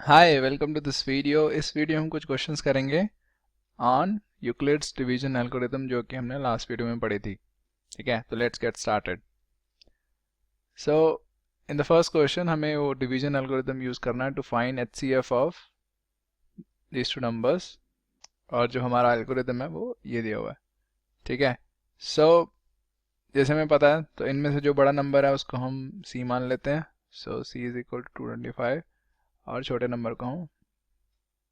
Hi welcome to this video. इस video में हम कुछ क्वेश्चंस करेंगे ऑन यूक्लिड्स डिवीजन एल्गोरिथम जो कि हमने लास्ट वीडियो में पढ़ी थी। ठीक है, तो let's get started. So in the first question हमें वो डिवीजन एल्गोरिथम यूज करना है to find HCF of these two numbers, और जो हमारा एल्गोरिथम है वो ये दिया हुआ है। ठीक है, सो जैसे हमें पता है तो इनमें से जो बड़ा नंबर है उसको हम सी मान लेते हैं। सो सी इज इक्वल टू 225 और छोटे नंबर को हम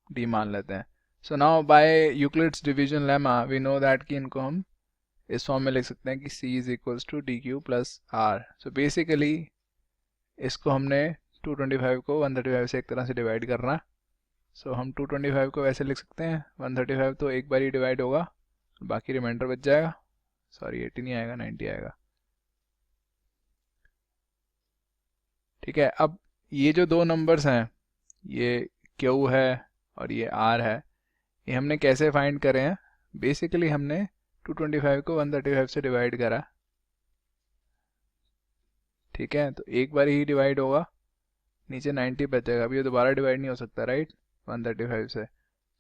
डी मान लेते हैं। So now by Euclid's division lemma we know that कि इनको हम इस फॉर्म में लिख सकते हैं कि c is equals to D Q plus R. So basically इसको हमने 225 को 135 से एक तरह से डिवाइड करना है। सो हम 225 को वैसे लिख सकते हैं, 135 तो एक बार ही डिवाइड होगा, बाकी रिमाइंडर बच जाएगा। सॉरी 80 नहीं आएगा, 90 आएगा। ठीक है, अब ये जो दो नंबर्स हैं, ये क्यू है और ये आर है, ये हमने कैसे फाइंड करे हैं? बेसिकली हमने 225 को 135 से डिवाइड करा। ठीक है, तो एक बार ही डिवाइड होगा, नीचे 90 बचेगा। अभी ये दोबारा डिवाइड नहीं हो सकता, राइट, 135 से।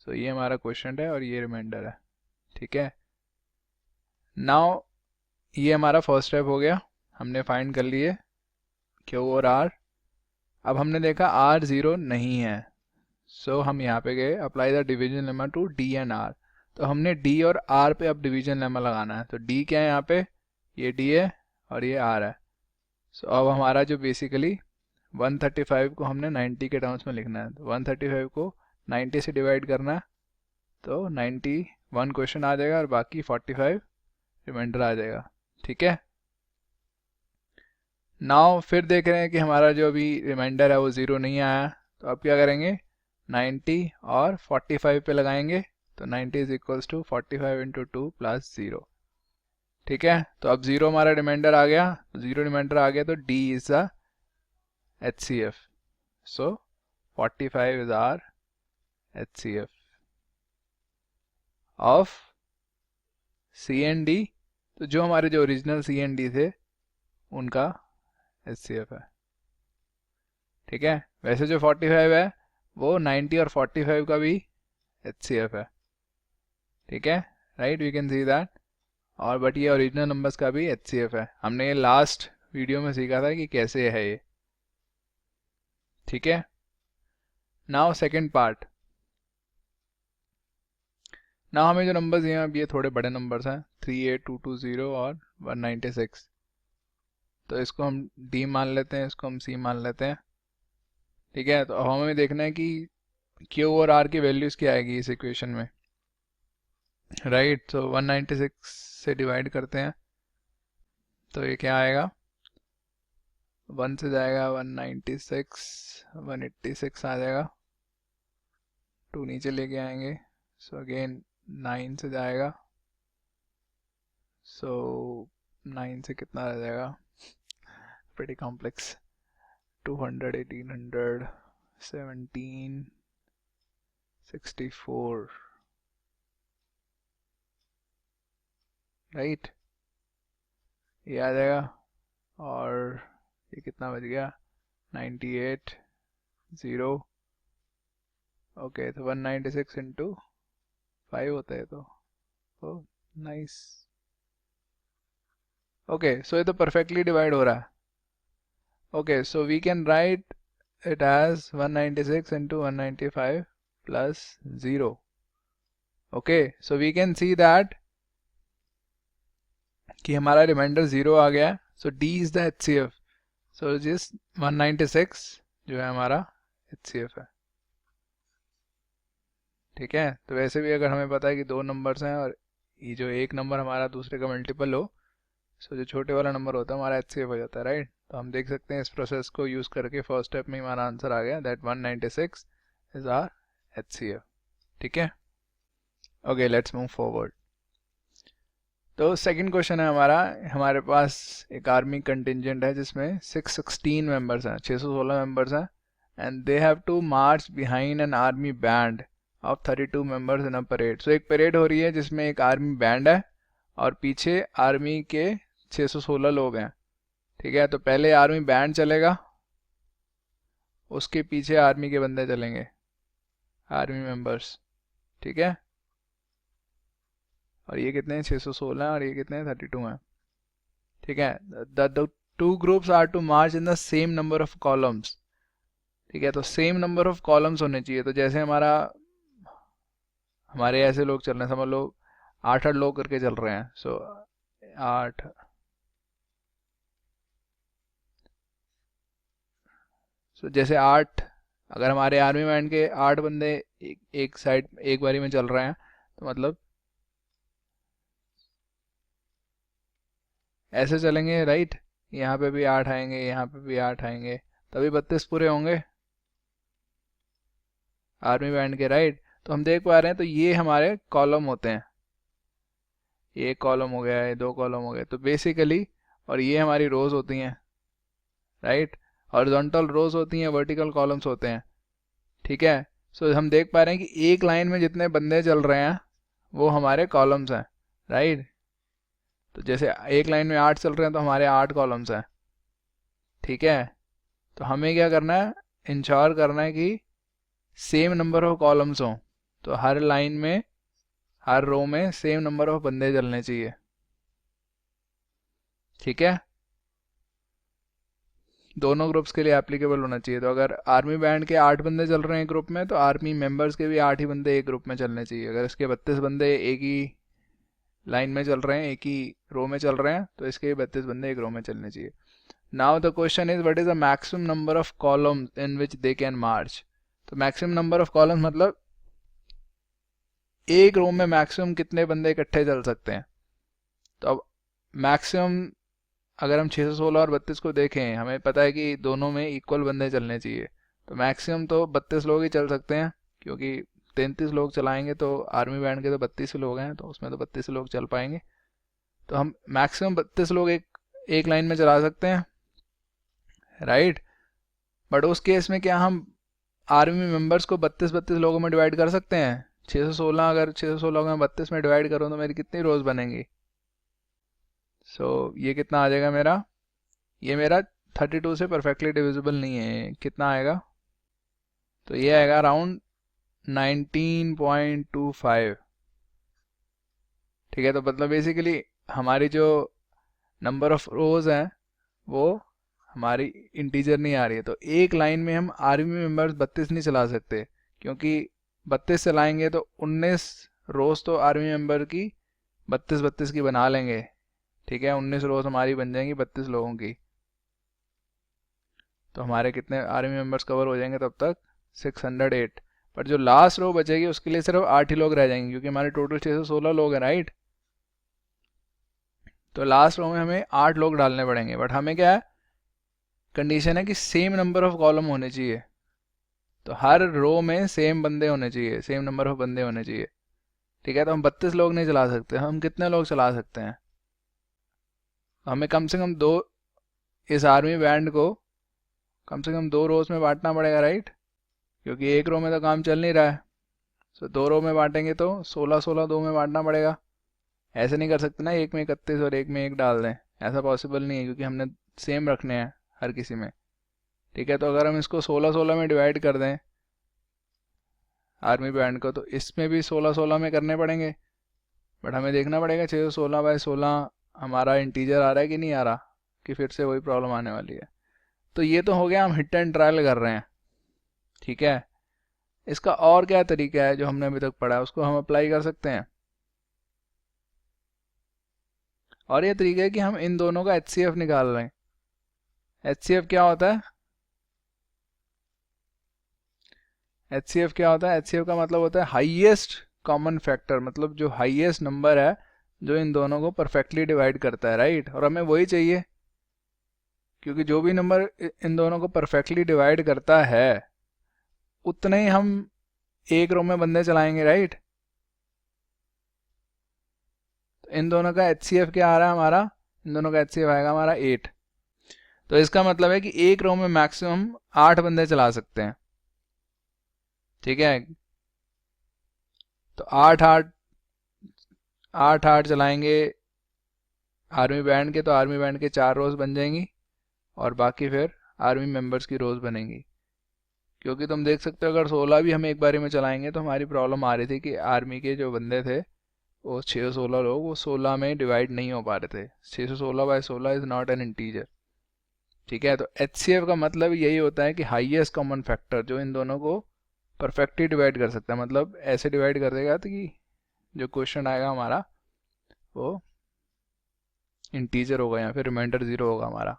सो ये हमारा क्वेश्चन है और ये रिमाइंडर है। ठीक है, नाउ ये हमारा फर्स्ट स्टेप हो गया, हमने फाइंड कर लिए क्यू और आर। अब हमने देखा आर ज़ीरो नहीं है, सो हम यहाँ पे गए apply the division lemma to D and R. तो हमने डी और आर पे अब डिवीजन लेमा लगाना है। तो डी क्या है यहाँ पे? ये डी है और ये आर है। सो अब हमारा जो बेसिकली 135 को हमने 90 के टर्म्स में लिखना है। तो 135 को 90 से डिवाइड करना है, तो 91 क्वेश्चन आ जाएगा और बाकी 45 रिमाइंडर आ जाएगा। ठीक है, नाउ फिर देख रहे हैं कि हमारा जो अभी रिमाइंडर है वो ज़ीरो नहीं आया, तो अब क्या करेंगे? 90 और 45 पे लगाएंगे। तो 90 is equals to 45 into 2 plus 0। ठीक है, तो अब ज़ीरो हमारा रिमाइंडर आ गया, तो ज़ीरो रिमाइंडर आ गया, तो D is the HCF। So 45 is R HCF of C and D। तो जो हमारे जो ओरिजिनल C एंड D थे उनका HCF है। ठीक है, वैसे जो 45 है वो 90 और 45 का भी HCF है। ठीक है, right, we can see that. और बट ये ओरिजिनल नंबर्स का भी HCF है। हमने ये लास्ट वीडियो में सीखा था कि कैसे है ये। ठीक है, नाउ सेकंड पार्ट। नाउ हमें जो नंबर्स हैं अब ये थोड़े बड़े नंबर्स हैं, 38220 और 196। तो इसको हम D मान लेते हैं, इसको हम C मान लेते हैं। ठीक है, तो अब हमें देखना है कि Q और R की वैल्यूज़ क्या आएगी इस इक्वेशन में। राइट, तो 196 से डिवाइड करते हैं, तो ये क्या आएगा? 1 से जाएगा 196, 186 आ जाएगा। 2 नीचे लेके आएंगे, सो अगेन 9 से जाएगा, सो 9 से कितना आ जाएगा? Pretty complex. 200, 1800, 17, 64। राइट, ये आ जाएगा। और ये कितना बच गया? 98, 0। ओके, तो 196 इंटू 5 होता है, तो नाइस। ओके, सो ये तो परफेक्टली डिवाइड हो रहा है। Okay, so we can write it as 196 into 195 plus 0. Okay, so we can see that कि हमारा रिमाइंडर 0 आ गया है। सो D is the HCF. So जिस 196 जो है हमारा HCF है। ठीक है, तो वैसे भी अगर हमें पता है कि दो नंबर्स हैं और ये जो एक नंबर हमारा दूसरे का मल्टीपल हो, सो जो छोटे वाला नंबर होता है हमारा HCF हो जाता है, राइट। तो हम देख सकते हैं इस प्रोसेस को यूज़ करके फर्स्ट स्टेप में हमारा आंसर आ गया, दैट 196 इज आर HCF। ठीक है, ओके लेट्स मूव फॉरवर्ड। तो सेकंड क्वेश्चन है हमारा, हमारे पास एक आर्मी कंटिजेंट है जिसमें 616 मेंबर्स हैं, 616 मेंबर्स हैं, and they have to march behind an army band of 32 members in a parade. So एक परेड हो रही है जिसमें एक आर्मी बैंड है और पीछे आर्मी के 616 लोग हैं। ठीक है, तो पहले आर्मी बैंड चलेगा, उसके पीछे आर्मी के बंदे चलेंगे, आर्मी मेंबर्स, ठीक है। और ये कितने हैं, 616 हैं, और ये कितने हैं, 32 हैं, ठीक है। The two groups are to march in the same number of columns, ठीक है। तो सेम नंबर ऑफ कॉलम्स होने चाहिए। तो जैसे हमारे ऐसे लोग चल रहे हैं, समझ लो 8-8 लोग करके चल रहे हैं, सो 8, सो जैसे 8, अगर हमारे आर्मी बैंड के 8 बंदे एक साइड एक बारी में चल रहे हैं, तो मतलब ऐसे चलेंगे, राइट। यहाँ पे भी 8 आएंगे, यहाँ पे भी 8 आएंगे, तभी 32 पूरे होंगे आर्मी बैंड के, राइट। तो हम देख पा रहे हैं, तो ये हमारे कॉलम होते हैं, ये एक कॉलम हो गया, ये 2 कॉलम हो गए, तो बेसिकली, और ये हमारी रोज होती हैं, राइट। हॉरिजॉन्टल रोज होती हैं, वर्टिकल कॉलम्स होते हैं, ठीक है। सो हम देख पा रहे हैं कि एक लाइन में जितने बंदे चल रहे हैं वो हमारे कॉलम्स हैं, राइट। तो जैसे एक लाइन में 8 चल रहे हैं, तो हमारे 8 कॉलम्स हैं, ठीक है। तो हमें क्या करना है, इंश्योर करना है कि सेम नंबर ऑफ कॉलम्स हों। तो हर लाइन में, हर रो में सेम नंबर ऑफ बंदे चलने चाहिए, ठीक है। दोनों ग्रुप्स के लिए एप्लीकेबल होना चाहिए। तो अगर आर्मी बैंड के 8 बंदे चल रहे हैं ग्रुप में, तो आर्मी मेंबर्स के भी 8 ही बंदे एक ग्रुप में चलने चाहिए। अगर इसके 32 बंदे एक ही लाइन में चल रहे हैं, एक ही रो में चल रहे हैं, तो इसके 32 बंदे एक रो में चलने चाहिए। Now the question is, what is the maximum number of columns in which they can march. तो मैक्सिमम नंबर ऑफ कॉलम्स मतलब एक रो में मैक्सिमम कितने बंदे इकट्ठे चल सकते हैं। तो अब मैक्सिमम, अगर हम 616 और 32 को देखें, हमें पता है कि दोनों में इक्वल बंदे चलने चाहिए। तो मैक्सिमम तो 32 लोग ही चल सकते हैं, क्योंकि 33 लोग चलाएंगे तो आर्मी बैंड के तो 32 लोग हैं, तो उसमें तो 32 लोग चल पाएंगे। तो हम मैक्सिमम 32 लोग एक लाइन में चला सकते हैं, राइट। बट उस केस में क्या हम आर्मी मेंबर्स को 32-32 लोगों में डिवाइड कर सकते हैं। 616, अगर 616 में 32 में डिवाइड करो तो मेरी कितनी रोज बनेंगी। ये कितना आ जाएगा मेरा, ये मेरा 32 से परफेक्टली डिविजिबल नहीं है, कितना आएगा, तो ये आएगा अराउंड 19.25, ठीक है। तो मतलब बेसिकली हमारी जो नंबर ऑफ रोज हैं वो हमारी इंटीजर नहीं आ रही है। तो एक लाइन में हम आर्मी मेंबर्स 32 नहीं चला सकते, क्योंकि 32 चलाएंगे तो 19 रोज तो आर्मी मेंबर की 32-32 की बना लेंगे, ठीक है। 19 रोज हमारी बन जाएंगी 32 लोगों की। तो हमारे कितने आर्मी मेंबर्स कवर हो जाएंगे तब तक, 608। पर जो लास्ट रो बचेगी उसके लिए सिर्फ 8 ही लोग रह जाएंगे, क्योंकि हमारे टोटल 616 लोग हैं, राइट। तो लास्ट रो में हमें 8 लोग डालने पड़ेंगे। बट हमें क्या है, कंडीशन है कि सेम नंबर ऑफ कॉलम होने चाहिए। तो हर रो में सेम बंदे होने चाहिए, सेम नंबर ऑफ बंदे होने चाहिए, ठीक है। तो हम 32 लोग नहीं चला सकते, हम कितने लोग चला सकते हैं, हमें कम से कम दो, इस आर्मी बैंड को कम से कम 2 रोज में बांटना पड़ेगा, राइट। क्योंकि एक रो में तो काम चल नहीं रहा है। 2 रो में बांटेंगे तो 16-16 2 में बांटना पड़ेगा। ऐसे नहीं कर सकते ना, एक में 31 और एक में 1 डाल दें, ऐसा पॉसिबल नहीं है, क्योंकि हमने सेम रखने हैं हर किसी में, ठीक है। तो अगर हम इसको 16-16 में डिवाइड कर दें आर्मी बैंड को, तो इसमें भी 16-16 में करने पड़ेंगे। बट हमें देखना पड़ेगा 616/16 हमारा इंटीजर आ रहा है कि नहीं आ रहा, कि फिर से वही प्रॉब्लम आने वाली है। तो ये तो हो गया, हम हिट एंड ट्रायल कर रहे हैं, ठीक है। इसका और क्या तरीका है जो हमने अभी तक पढ़ा है, उसको हम अप्लाई कर सकते हैं। और ये तरीका है कि हम इन दोनों का HCF निकाल रहे हैं। HCF क्या होता है, HCF क्या होता है, HCF का मतलब होता है हाईएस्ट कॉमन फैक्टर, मतलब जो हाईएस्ट नंबर है जो इन दोनों को परफेक्टली डिवाइड करता है, राइट। और हमें वही चाहिए, क्योंकि जो भी नंबर इन दोनों को परफेक्टली डिवाइड करता है उतने ही हम एक रो में बंदे चलाएंगे, राइट। तो इन दोनों का HCF क्या आ रहा है हमारा, इन दोनों का HCF आएगा हमारा 8। तो इसका मतलब है कि एक रो में मैक्सिमम 8 बंदे चला सकते हैं, ठीक है। तो 8 चलाएंगे आर्मी बैंड के, तो आर्मी बैंड के 4 रोज बन जाएंगी, और बाकी फिर आर्मी मेंबर्स की रोज बनेंगी। क्योंकि तुम देख सकते हो अगर 16 भी हम एक बारी में चलाएंगे तो हमारी प्रॉब्लम आ रही थी कि आर्मी के जो बंदे थे वो 616 लोग वो 16 में डिवाइड नहीं हो पा रहे थे। 616/16 इज़ नॉट एन इंटीजर। ठीक है, तो HCF का मतलब यही होता है कि हाईएस्ट कॉमन फैक्टर जो इन दोनों को परफेक्टली डिवाइड कर सकता है, मतलब ऐसे डिवाइड कर देगा तो कि जो क्वेश्चन आएगा हमारा वो इंटीजर होगा या फिर रिमाइंडर 0 होगा हमारा।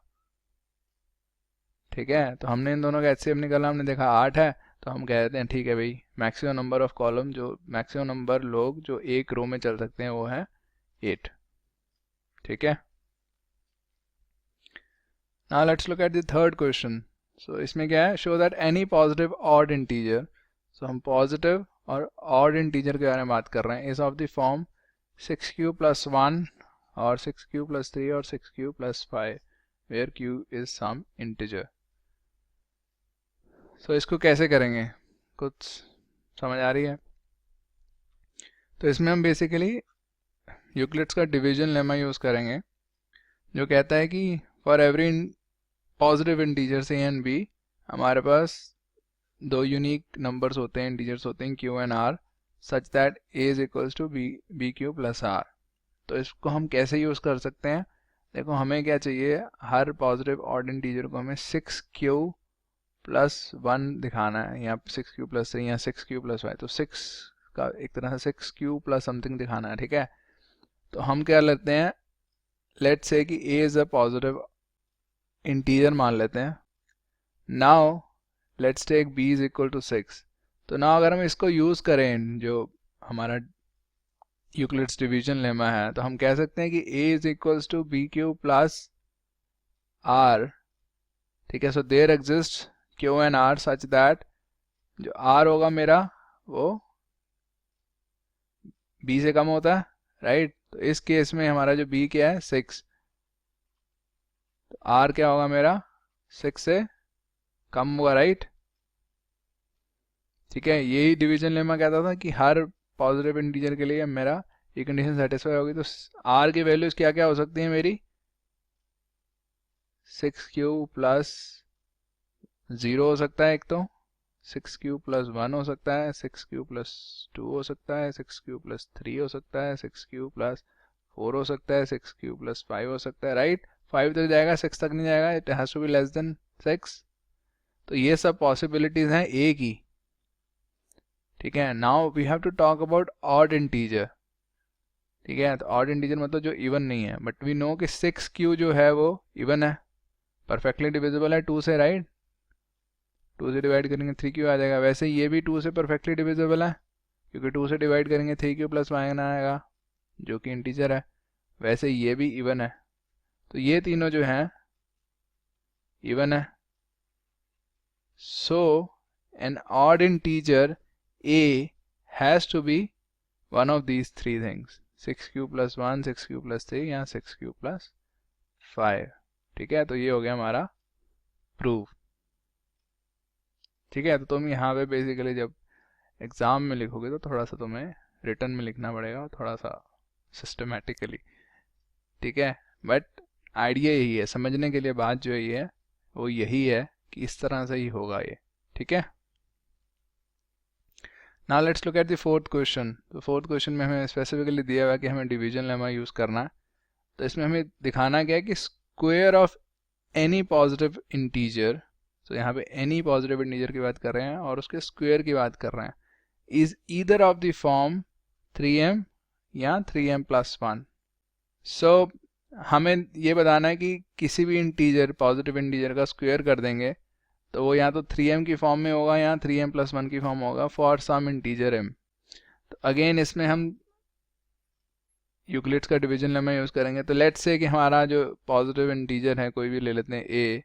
ठीक है, तो हमने इन दोनों का HCF निकाला, हमने देखा 8 है, तो हम कह देते हैं ठीक है भाई, मैक्सिमम नंबर ऑफ कॉलम, जो मैक्सिमम नंबर लोग जो एक रो में चल सकते हैं वो है 8। ठीक है, now let's look at the third question. So इसमें क्या है, show that any positive odd integer, so हम पॉजिटिव और ऑड इंटीजर के बारे में बात कर रहे हैं, is of the form 6q + 1 और 6q + 3 और 6q + 5 where q is some integer. So इसको कैसे करेंगे, कुछ समझ आ रही है? तो इसमें हम बेसिकली यूक्लिड्स का डिवीजन लेमा यूज़ करेंगे, जो कहता है कि for every positive integers A and B हमारे पास दो यूनिक नंबर्स होते हैं, इंटीजर्स होते हैं q and r, such that a is equals to bq + r। तो इसको हम कैसे यूज़ कर सकते हैं, देखो हमें क्या चाहिए, हर पॉजिटिव ऑड इंटीजर को हमें 6q + 1 दिखाना है, या 6q + 3 या 6q + 5, तो 6 का एक तरह से 6q + समथिंग दिखाना है। ठीक है, तो हम क्या लेते हैं, लेट्स से कि a is a positive integer मान लेते हैं। Now let's take b is equal to 6। तो नाउ अगर हम इसको यूज़ करें, जो हमारा यूक्लिड्स डिवीजन लेमा है, तो हम कह सकते हैं कि a is equals to bq + r। ठीक है, so there exist q and r such that जो r होगा मेरा वो b से कम होता है, राइट। तो इस केस में हमारा जो b क्या है 6, तो r क्या होगा मेरा 6 से कम होगा, राइट। ठीक है, यही डिवीजन लेमा कहता था कि हर पॉजिटिव इंटीजर के लिए मेरा ये कंडीशन सेटिस्फाई होगी, तो r की वैल्यूज क्या क्या हो सकती है मेरी, 6q + 0 हो सकता है एक, तो 6q + 1 हो सकता है, 6q + 2 हो सकता है, 6q + 3 हो सकता है, 6q + 4 हो सकता है, 6q + 5 हो सकता है, राइट। 5 तक जाएगा, 6 तक नहीं जाएगा, it has to be less than 6। तो ये सब पॉसिबिलिटीज हैं a की। ठीक है, now we have to talk about odd integer. ठीक है, तो ऑड इंटीजर मतलब जो इवन नहीं है, बट वी नो कि 6q जो है वो इवन है, परफेक्टली डिविजिबल है 2 से, राइट। 2 से डिवाइड करेंगे 3q आ जाएगा, वैसे ये भी 2 से परफेक्टली डिविजिबल है, क्योंकि 2 से डिवाइड करेंगे 3q + 1 आएगा जो कि इंटीजर है, वैसे ये भी इवन है। तो ये तीनों जो हैं इवन है। So an odd integer a has to be one of these three things, 6q + 1, 6q + 3 या 6q + 5। ठीक है, तो ये हो गया हमारा प्रूफ। ठीक है, तो तुम यहाँ पे बेसिकली जब एग्ज़ाम में लिखोगे तो थोड़ा सा तुम्हें रिटर्न में लिखना पड़ेगा, थोड़ा सा सिस्टमेटिकली। ठीक है, बट आइडिया यही है, समझने के लिए बात जो ये है वो यही है कि इस तरह से ही होगा ये। ठीक है, now let's look at the fourth question. तो फोर्थ क्वेश्चन में हमें स्पेसिफिकली दिया हुआ है कि हमें डिवीजन लेमा यूज़ करना है। तो इसमें हमें दिखाना क्या है कि square of any positive integer, तो यहाँ पे एनी पॉजिटिव इंटीजर की बात कर रहे हैं और उसके स्क्वायर की बात कर रहे हैं, is either of the form 3m या 3m + 1। सो हमें ये बताना है कि किसी भी इंटीजर पॉजिटिव इंटीजर का स्क्वायर कर देंगे तो वो या तो 3m की फॉर्म में होगा या 3m + 1 की फॉर्म होगा फॉर सम इंटीजर m। तो अगेन इसमें हम यूक्लिड्स का डिवीजन लेमा यूज़ करेंगे। तो लेट्स से कि हमारा जो पॉजिटिव इंटीजर है कोई भी ले लेते हैं a,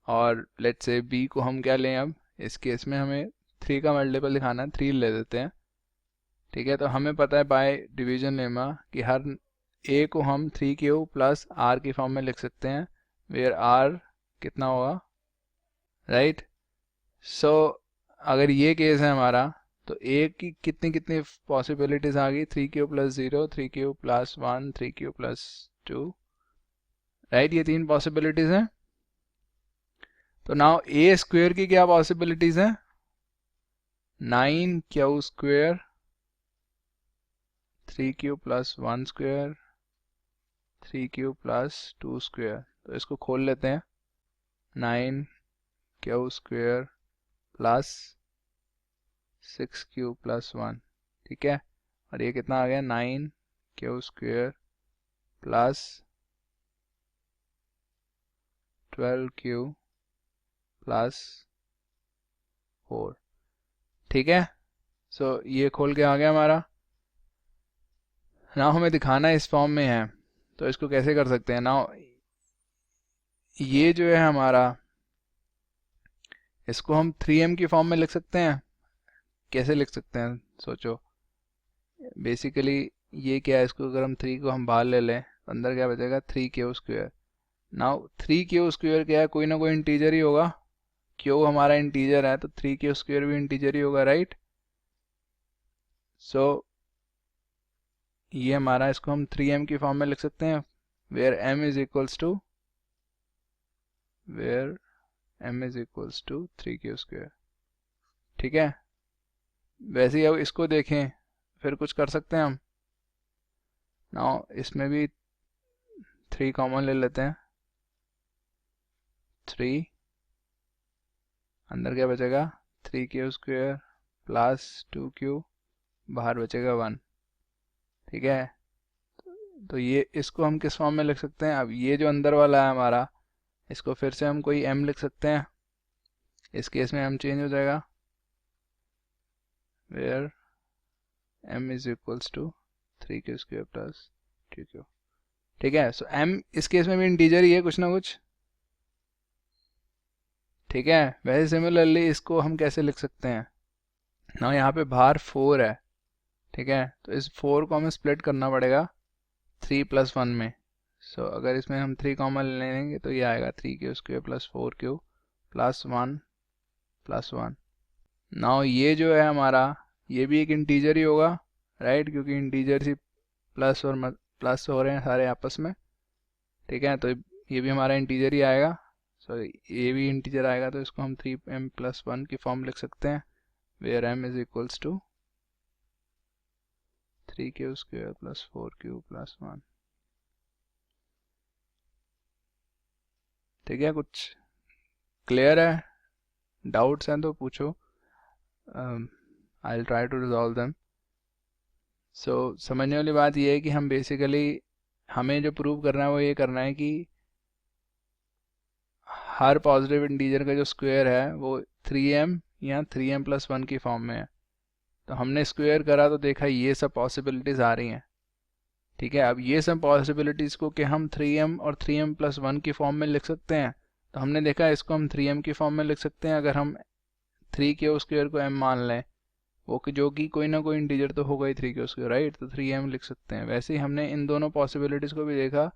और लेट्स से b को हम क्या लें, अब इस केस में हमें 3 का मल्टीपल दिखाना है, 3 ले देते हैं। ठीक है, तो हमें पता है बाय डिवीजन लेमा कि हर a को हम 3q + r की फॉर्म में लिख सकते हैं, वेयर r कितना होगा, राइट। सो अगर ये केस है हमारा, तो a की कितनी कितनी पॉसिबिलिटीज आ गई, 3q + 0, 3q + 1, 3q + 2, राइट। ये 3 पॉसिबिलिटीज हैं। तो नाउ ए स्क्वेयर की क्या पॉसिबिलिटीज हैं? 9q square 3q plus 1 square 3q plus 2 square. तो इसको खोल लेते हैं। 9q square plus 6q plus 1, ठीक है। और ये कितना आ गया? 9q square plus 12q plus 4, ठीक है। सो ये खोल के आ गया हमारा। नाउ हमें दिखाना इस फॉर्म में है, तो इसको कैसे कर सकते हैं? नाउ ये जो है हमारा, इसको हम 3m की फॉर्म में लिख सकते हैं। कैसे लिख सकते हैं सोचो। बेसिकली ये क्या है, इसको अगर हम 3 को हम बाहर ले लें तो अंदर क्या बचेगा? 3q square. Now 3q square क्या है? कोई ना कोई इंटीजर ही होगा। q हमारा इंटीजर है तो 3q स्क्वेयर भी इंटीजर ही होगा, राइट। सो ये हमारा, इसको हम 3m की फॉर्म में लिख सकते हैं, where m is equals to 3q square, ठीक है। वैसे ही अब इसको देखें, फिर कुछ कर सकते हैं हम। नाउ इसमें भी 3 कॉमन ले लेते हैं। 3 अंदर क्या बचेगा? 3q स्क्वेयर प्लस 2q, बाहर बचेगा 1, ठीक है। तो ये, इसको हम किस फॉर्म में लिख सकते हैं? अब ये जो अंदर वाला है हमारा, इसको फिर से हम कोई m लिख सकते हैं। इस केस में m चेंज हो जाएगा, where m is equals to 3q square plus 2q, ठीक है। सो m इस केस में भी इंटीजर ही है कुछ ना कुछ, ठीक है। वैसे सिमिलरली इसको हम कैसे लिख सकते हैं? ना यहाँ पे बाहर 4 है, ठीक है। तो इस 4 को हमें स्प्लिट करना पड़ेगा 3 प्लस 1 में। सो अगर इसमें हम 3 कॉमन ले लेंगे तो ये आएगा 3q square plus 4q plus 1 plus 1। Now ये जो है हमारा, ये भी एक इंटीजर ही होगा, राइट, क्योंकि इंटीजर ही प्लस और प्लस हो रहे हैं सारे आपस में, ठीक है। तो ये भी हमारा इंटीजर ही आएगा। सो ये भी इंटीजर आएगा, तो इसको हम 3m प्लस 1 की फॉर्म लिख सकते हैं, where m is equals to 3q square plus 4q plus 1, ठीक है। कुछ क्लियर है? डाउट्स हैं तो पूछो, I will try to resolve them. So समझने वाली बात यह है कि हम बेसिकली, हमें जो प्रूव करना है वो ये करना है कि हर पॉजिटिव इंटीजर का जो स्क्वायर है वो 3m या 3m प्लस 1 की फॉर्म में है। तो हमने स्क्वायर करा तो देखा ये सब पॉसिबिलिटीज़ आ रही हैं, ठीक है। अब ये सब पॉसिबिलिटीज़ को कि हम 3m और 3m प्लस 1 की फॉर्म में लिख सकते हैं, तो हमने देखा इसको हम 3m की फॉर्म में लिख सकते हैं अगर हम 3q स्क्वायर को m मान लें, वो कि जो कि कोई ना कोई इंटीजर तो होगा ही 3q स्क्वायर, राइट। तो 3m लिख सकते हैं। वैसे ही हमने इन दोनों पॉसिबिलिटीज़ को भी देखा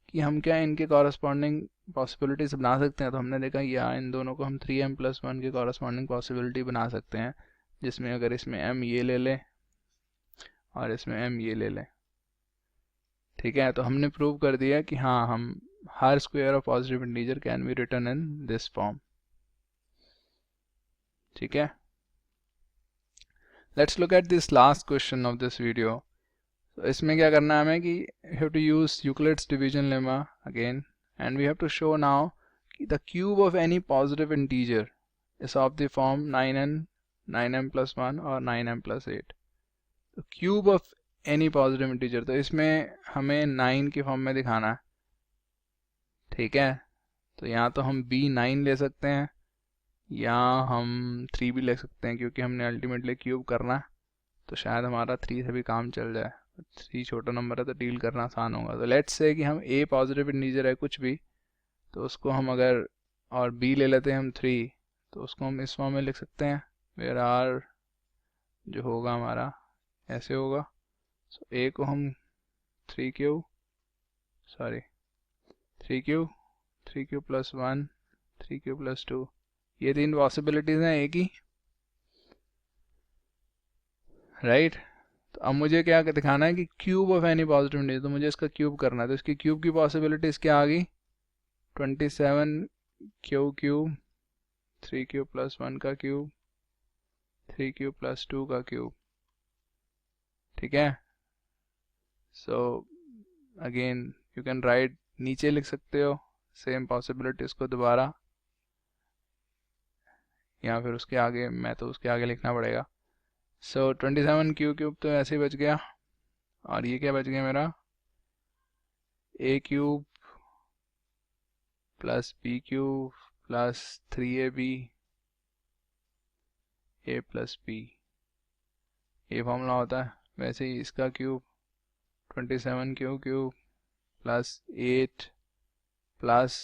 कि हम क्या इनके कॉरस्पॉन्डिंग पॉसिबिलिटीज़ बना सकते हैं। तो हमने देखा या इन दोनों को हम 3m प्लस 1 की कॉरस्पॉन्डिंग पॉसिबिलिटी बना सकते हैं, जिसमें अगर इसमें m ये ले लें और इसमें m ये ले लें, ठीक है। तो हमने प्रूव कर दिया कि हाँ, हम हर square of positive integer can be written in this form, ठीक है। Let's look at this last question of this video. तो इसमें क्या करना है हमें कि we have to use Euclid's division lemma again, and we have to show now the cube of any positive integer is of the form 9m plus 1 or 9m plus 8. तो cube of any positive integer, तो इसमें हमें 9 की form में दिखाना है, ठीक है। तो यहाँ तो हम b9 ले सकते हैं या हम 3 भी ले सकते हैं, क्योंकि हमने अल्टीमेटली क्यूब करना है, तो शायद हमारा 3 से भी काम चल जाए। 3 छोटा नंबर है तो डील करना आसान होगा। तो लेट्स से कि हम a पॉजिटिव इंटीजर है कुछ भी, तो उसको हम अगर, और b ले लेते हैं हम 3, तो उसको हम इस फॉर्म में लिख सकते हैं, वेयर r जो होगा हमारा ऐसे होगा। सो a को हम 3q प्लस 1 3q प्लस 2, ये 3 पॉसिबिलिटीज़ हैं एक ही, राइट। तो अब मुझे क्या दिखाना है कि cube of any positive integer, तो मुझे इसका क्यूब करना है। तो इसकी क्यूब की पॉसिबिलिटीज़ क्या आ गई? 27q क्यूब 3 क्यूब प्लस 1 का क्यूब, 3 क्यूब प्लस 2 का क्यूब, ठीक है। So again you can write, नीचे लिख सकते हो सेम पॉसिबिलिटीज को दोबारा, या फिर उसके आगे, मैं तो उसके आगे लिखना पड़ेगा। सो 27 क्यूब तो ऐसे ही बच गया, और ये क्या बच गया मेरा, A cube plus B cube plus 3ab A plus B, ये फॉर्मूला होता है। वैसे ही इसका cube 27 cube plus 8 plus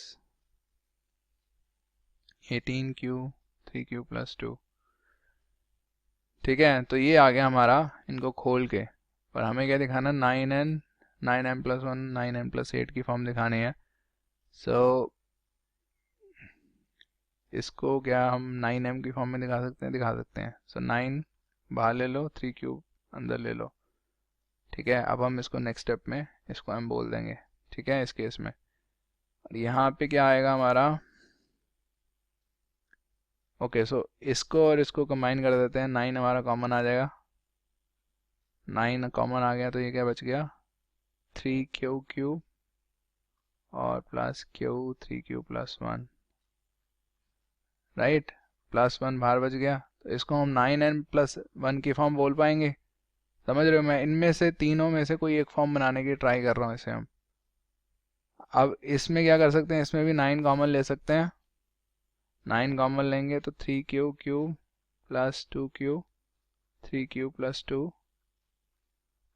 18 cube 3 cube plus 2, ठीक है। तो ये आ गया हमारा इनको खोल के, और हमें क्या दिखाना, 9m प्लस 1 9m प्लस 8 की फॉर्म दिखानी है। सो इसको क्या हम 9m की फॉर्म में दिखा सकते हैं। सो 9 बाहर ले लो, 3 क्यूब अंदर ले लो, ठीक है। अब हम इसको नेक्स्ट स्टेप में इसको हम बोल देंगे, ठीक है, इस केस में। और यहाँ पे क्या आएगा हमारा, ओके, सो इसको और इसको कंबाइन कर देते हैं, 9 हमारा कॉमन आ जाएगा, 9 कॉमन आ गया, तो ये क्या बच गया, 3 क्यूब और plus Q 3 cube plus 1, right, plus 1 बाहर बच गया। तो इसको हम 9n प्लस 1 की फॉर्म बोल पाएंगे, समझ रहे हो। मैं इनमें से तीनों में से कोई एक फॉर्म बनाने की ट्राई कर रहा हूँ इसे हम। अब इसमें क्या कर सकते हैं, इसमें भी 9 कॉमन ले सकते हैं, 9 कॉमन लेंगे तो 3 cube plus 2 cube 3 cube plus 2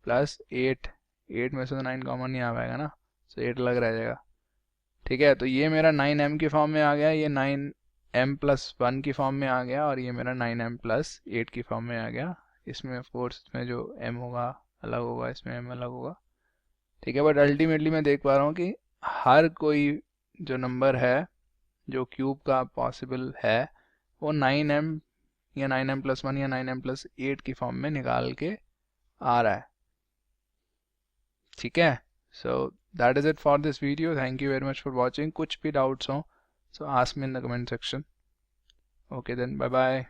plus 8 में से तो 9 कॉमन नहीं आ पाएगा ना, सो 8 अलग रह जाएगा, ठीक है। तो ये मेरा 9m की फॉर्म में आ गया, ये 9m प्लस 1 की फॉर्म में आ गया, और ये मेरा 9m प्लस 8 की फॉर्म में आ गया। इसमें ऑफ कोर्स इसमें जो m होगा अलग होगा, इसमें m अलग होगा, ठीक है। बट अल्टीमेटली मैं देख पा रहा हूँ कि हर कोई जो नंबर है जो क्यूब का पॉसिबल है वो 9m या 9m प्लस 1 या 9m प्लस 8 की फॉर्म में निकाल के आ रहा है, ठीक है। So that is it for this video, thank you very much for watching. कुछ भी डाउट्स हो so ask me in the comment section, okay then, bye bye.